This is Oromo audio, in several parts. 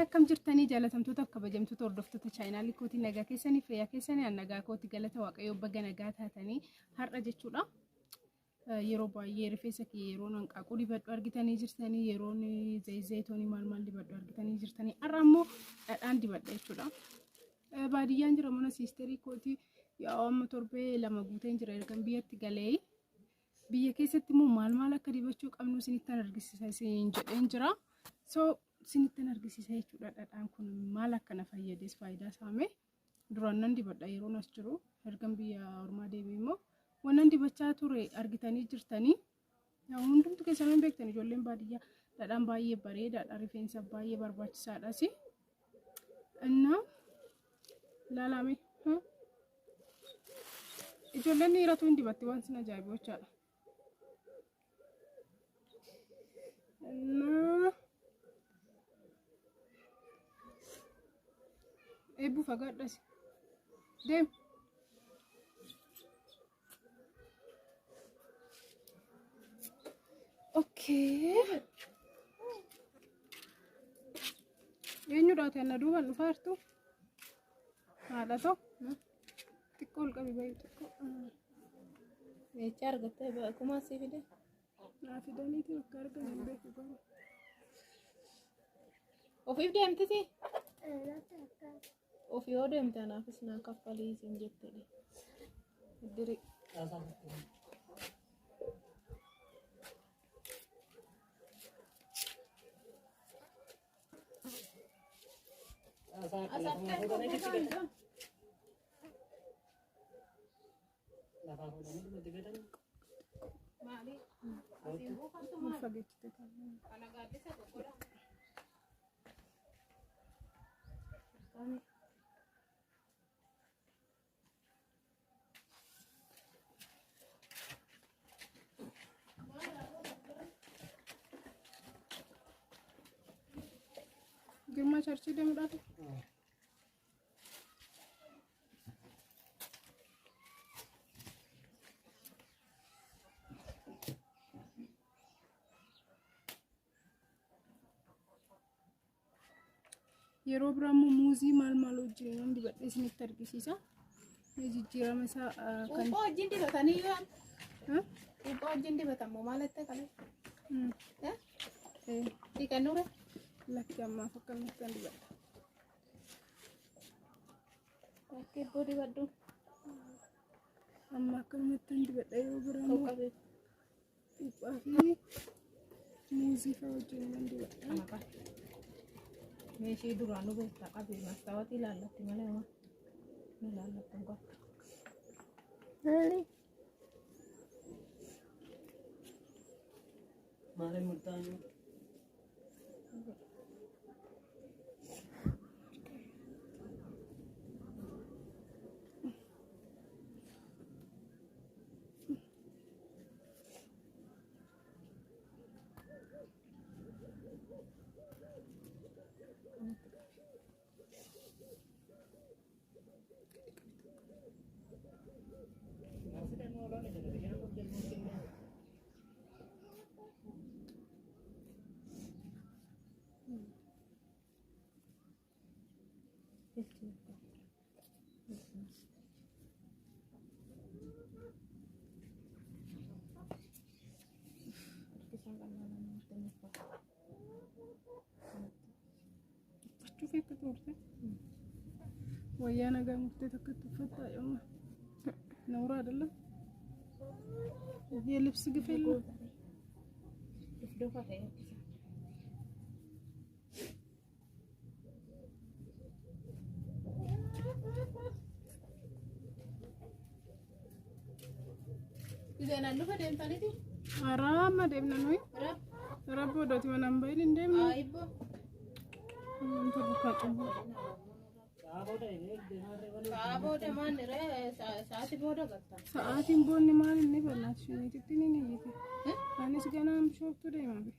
akkam jirtanii jaalatamtoota kabajamtoota hordoftoota chaayinaal kootii nagaa keessanii fayyaa keessanii nagaa kootii galata waaqayyoo baga nagaa taatanii har'a jechuudha. Yeroo baay'ee rifeensa kee yeroo hanqaaquu dibadhu argitanii jirtanii yeroo zayitoonii maal dibadhu argitanii jirtanii har'a ammoo dhadhaan dibadha jechuudha. Baadiyyaan jira mana siisterii kootii yaa amma torbee lama guuteen jira ergan biyyatti galee biyya keessatti immoo maal akka dibachuu qabnu sinittan argisiisa isin jedheen jira. So sinittan argisiisa jechuudha dhadhaan kun maal akkana fayyades faayidaa saame duraan nan dibadha yeroo nas jiru ergan biyya ormaa deebi'e immoo wannan dibachaa ture argitanii jirtanii yaa hundumtu keessan beektan ijoolleen baadiyyaa dhadhaan baay'ee bareedaadha rifeensa baay'ee barbaachisaadha si እና laalame ijoolleen dhiiratu hin dibatti waan sin ajaa'ibochaadha. Eebbu fagaadhas deem okay eenyudha ta'e na duuban dhufaartu haadha ta'u xiqqoo ol qabi baay'ee xiqqoo meeshaa argattee akkuma asii fide naa fidaniiti akka argan beeku garuu ofiif deemtiti ofii yoo deemte anaafis naa kaffalii isin jettedhe iddiri Girma charchi deemuudhaaf yeroo biraammoo muuzii maal wajjin nan dibadhee isinitti argisiisa. Jijjiirama isaa kan wajjin dibatanii yoo wajjin dibatamu maalatti kana dhiqannure lakki ammaaf akkamitti nan dibadha. Akka iddoo dibadhu amma akkamitti nan dibadha yoo biraammoo dhiphaa fi muuzii fa'aa wajjin nan dibadha. meeshii duraan nu beektaa qabe mastaawati ilaallatti malee waan nu ilaallatti hin qabdu. Maaliin murtaa'anii? Cufi akka turte wayyaa nagaa murtee takkatti uffatta yooma nawraa አይደለም የልብስ ግፍ የለም Idan allu fa deemtaniiti araama deemna nuyi rabbi odooti manaan bahin hin deemnu aibbo wanta bukkaa cumbu booda maanire sa'aatii booda gatta sa'aatiin boonni maal inni bal'aati shuniititti ni niyyite anis ganaan bishooftu deema be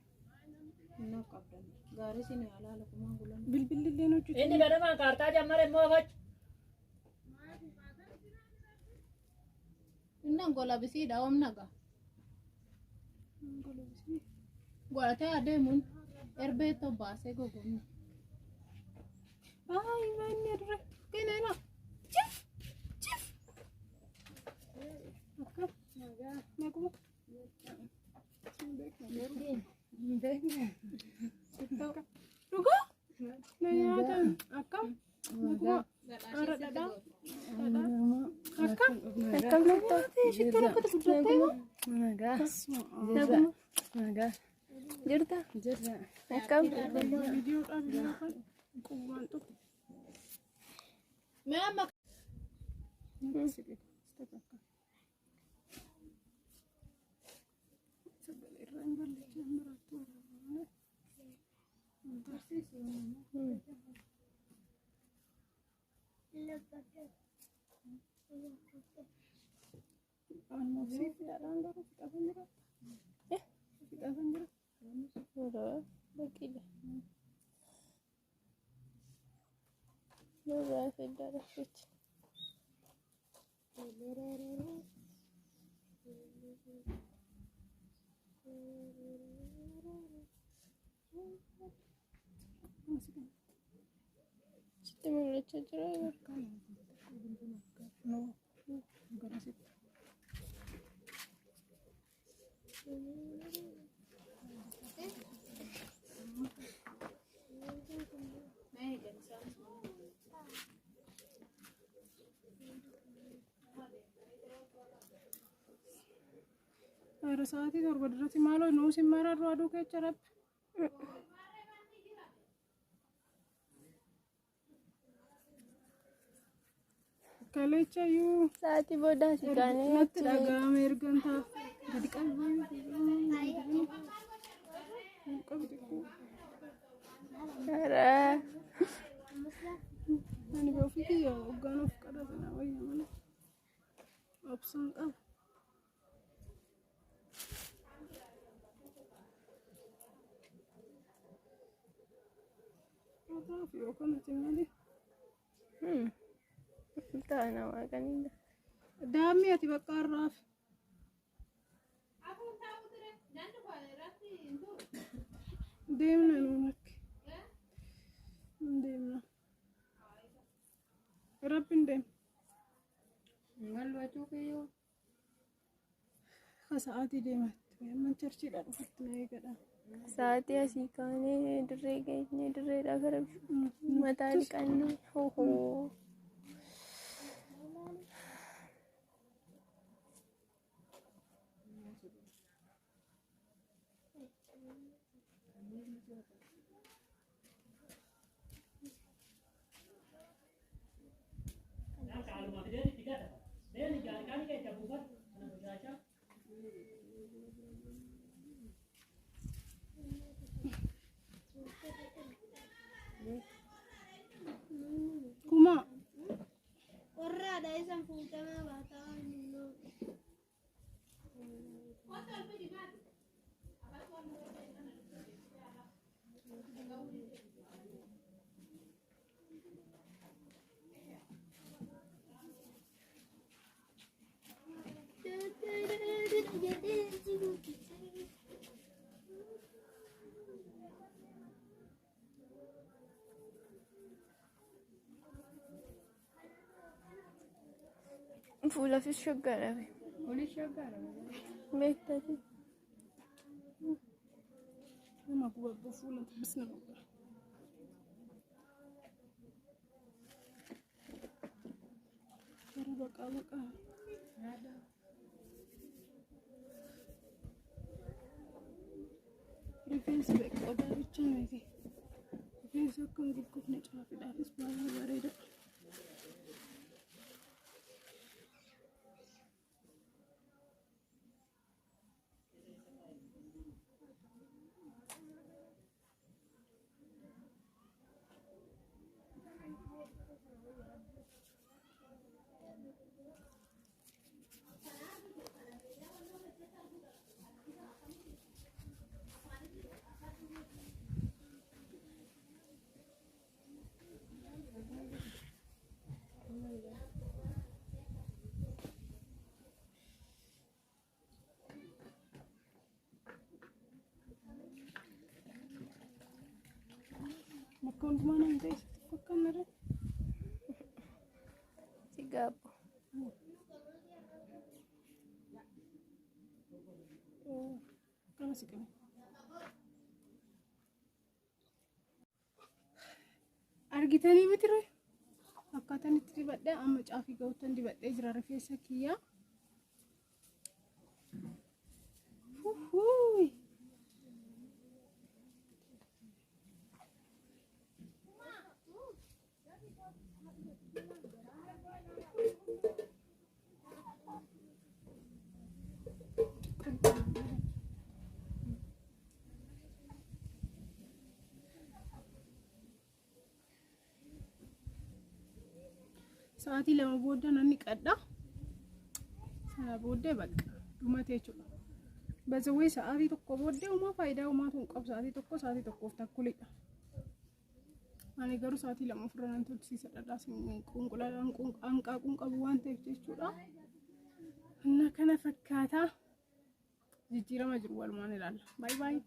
inni qabdan gaarii sin alaala kumaa bulan bilbilillee hojjetu Inni gadamaa kaartaa jammare immoo afachu. innan gola bisiidha omnaga godhatee adeemuun erbeettoo baasee gogoonni Ay, manirra. Kenena. Chif. Chif. Akka. Nagu. Duga. Nayata. Akka. Nagu. Ara dada. Akka. Akka nayata. Shitara kata kudratema. Nagaa. Jirta? Akkam? Video kan. Kuwan tu. Mama Ara saati torba dirratti maaloo nuus hin mararru aduu keessa rabbi. Kalechayyuu Sa'aatii booda si kaanee natti dhaga'ame ergan taaf gadi qalbii. Hara. Ani ofii kiyya hoggaan of kadhate na wayya malee obsaan qaba. Yookaan ati malee. Ta'a namaa kanidha. Daammi ati bakka har'aaf. Deemna nuun akka. Deemna. Rabbiin deema. Malwatu kayo. Sa'aatii deematti. Amma charchiidha dhufatti na eegadha. Sa'aatii asii kaanee dirree geenye dirreedhaa gara mataa dhiqannee hohoo. Kuma. Warra ada isang fuutama bata nino. Fuula fi shaggarame. Uli shagara. Beektati. Nama gubabba fuula bisna gubba. Gara baqa. Rifeensi beekodaa bicha miti. Rifeensi akka hin gurgufne caafiidhaafis baay'ee bareeda. Makon mana yang guys? fakkaannare si gaabbu. Kana si qabe. Argitanii miti ree akkaataan itti dibadhee amma caafii ga'uutan dibadhee jira rifeensa kiyyaa. Huhuu. Sa'aatii lama booda nanni qadha. Sana booddee bakka dhumatee jechuudha. Bazawwee sa'aatii tokko booddee uumaa faayidaa uumaatu hin qabu. Sa'aatii tokkoof takkulidha. Ani garuu sa'aatii lama ofirra nan tursiisa dhadhaas hanqaaquun qabu waan ta'eef jechuudha. Kana fakkaata jijjiirama jiru walumaan ilaalla. Baay'ee baay'ee.